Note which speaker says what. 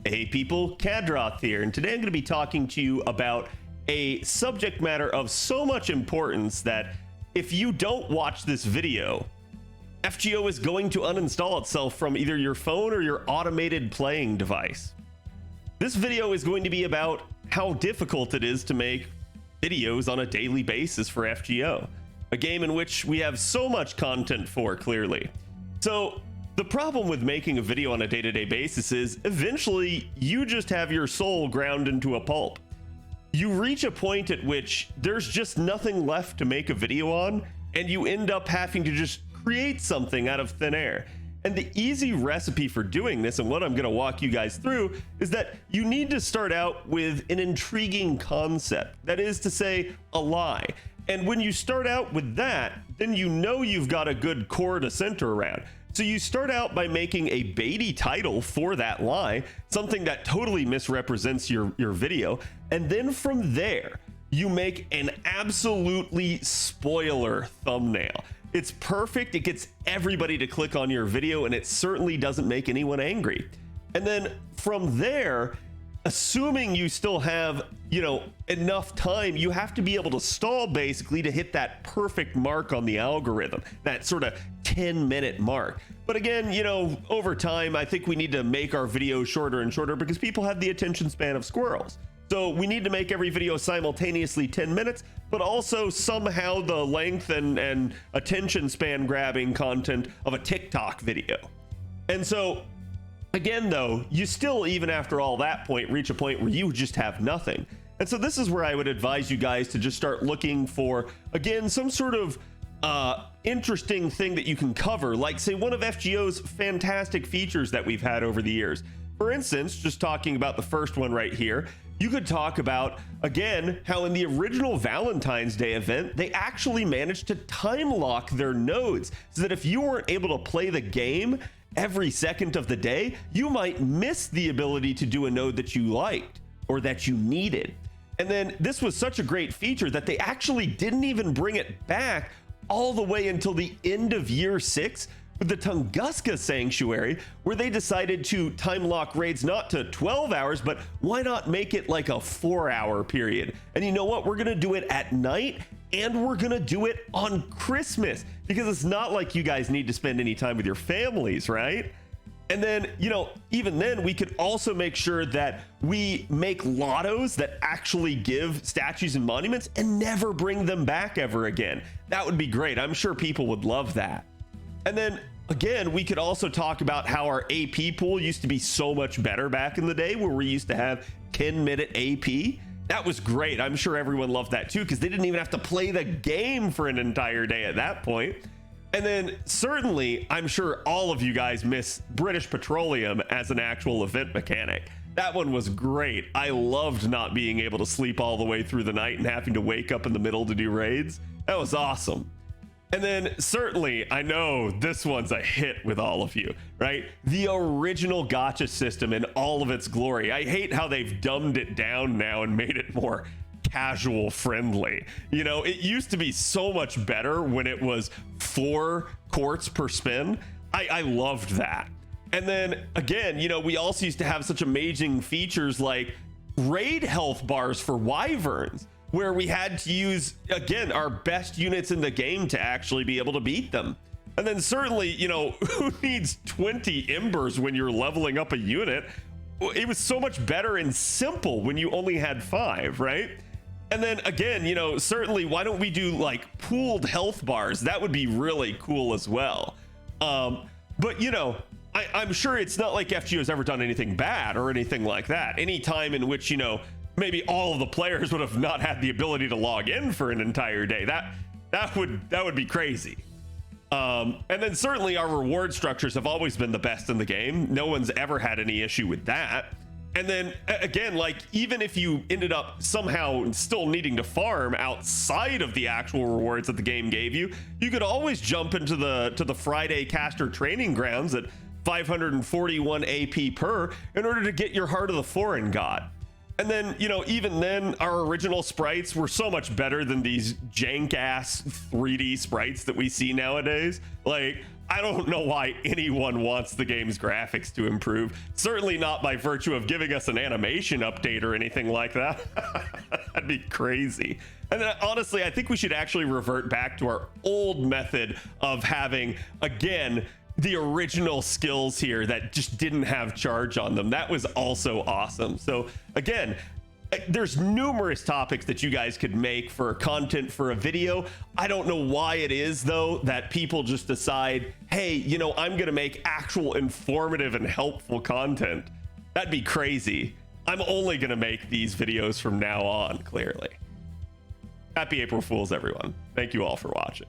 Speaker 1: Hey people, Khadroth here, and today I'm going to be talking to you about a subject matter of so much importance that if you don't watch this video, FGO is going to uninstall itself from either your phone or your automated playing device. This video is going to be about how difficult it is to make videos on a daily basis for FGO, a game in which we have so much content for, clearly. So the problem with making a video on a day-to-day basis is eventually you just have your soul ground into a pulp. You reach a point at which there's just nothing left to make a video on, and you end up having to just create something out of thin air. And the easy recipe for doing this, and what I'm going to walk you guys through, is that you need to start out with an intriguing concept. That is to say, a lie. And when you start out with that, then you know you've got a good core to center around. So you start out by making a baity title for that lie, something that totally misrepresents your video. And then from there, you make an absolutely spoiler thumbnail. It's perfect. It gets everybody to click on your video, and it certainly doesn't make anyone angry. And then from there, assuming you still have, enough time, you have to be able to stall basically to hit that perfect mark on the algorithm, that sort of 10-minute mark. But again, over time, I think we need to make our videos shorter and shorter because people have the attention span of squirrels. So we need to make every video simultaneously 10 minutes, but also somehow the length and attention span grabbing content of a TikTok video. And so again, though, you still, even after all that point, reach a point where you just have nothing. And so this is where I would advise you guys to just start looking for, again, some sort of interesting thing that you can cover, like say one of FGO's fantastic features that we've had over the years. For instance, just talking about the first one right here, you could talk about, again, how in the original Valentine's Day event, they actually managed to time lock their nodes so that if you weren't able to play the game every second of the day, you might miss the ability to do a node that you liked or that you needed. And then this was such a great feature that they actually didn't even bring it back all the way until the end of year 6 with the Tunguska Sanctuary, where they decided to time lock raids not to 12 hours, but why not make it like a 4-hour period? And you know what? We're gonna do it at night, and we're gonna do it on Christmas, because it's not like you guys need to spend any time with your families, right? And then, even then, we could also make sure that we make lottos that actually give statues and monuments and never bring them back ever again. That would be great. I'm sure people would love that. And then again, we could also talk about how our AP pool used to be so much better back in the day, where we used to have 10-minute AP. That was great. I'm sure everyone loved that too, because they didn't even have to play the game for an entire day at that point. And then certainly, I'm sure all of you guys miss British Petroleum as an actual event mechanic. That one was great. I loved not being able to sleep all the way through the night and having to wake up in the middle to do raids. That was awesome. And then certainly, I know this one's a hit with all of you, right? The original gacha system in all of its glory. I hate how they've dumbed it down now and made it more casual friendly. It used to be so much better when it was 4 quartz per spin. I loved that. And then again, we also used to have such amazing features like raid health bars for wyverns, where we had to use, again, our best units in the game to actually be able to beat them. And then certainly, who needs 20 embers when you're leveling up a unit? It was so much better and simple when you only had 5, right? And then again, certainly, why don't we do like pooled health bars? That would be really cool as well. But I'm sure it's not like FGO has ever done anything bad or anything like that. Any time in which, maybe all of the players would have not had the ability to log in for an entire day. That would be crazy. And then certainly our reward structures have always been the best in the game. No one's ever had any issue with that. And then again, like even if you ended up somehow still needing to farm outside of the actual rewards that the game gave you, you could always jump into the Friday caster training grounds at 541 AP per in order to get your Heart of the Foreign God. And then, even then, our original sprites were so much better than these jank ass 3D sprites that we see nowadays. Like, I don't know why anyone wants the game's graphics to improve. Certainly not by virtue of giving us an animation update or anything like that. That'd be crazy. And then honestly, I think we should actually revert back to our old method of having, again, the original skills here that just didn't have charge on them. That was also awesome. So again, there's numerous topics that you guys could make for content for a video. I don't know why it is though that people just decide, hey, you know, I'm gonna make actual informative and helpful content. That'd be crazy. I'm only gonna make these videos from now on, clearly. Happy April Fools, everyone. Thank you all for watching.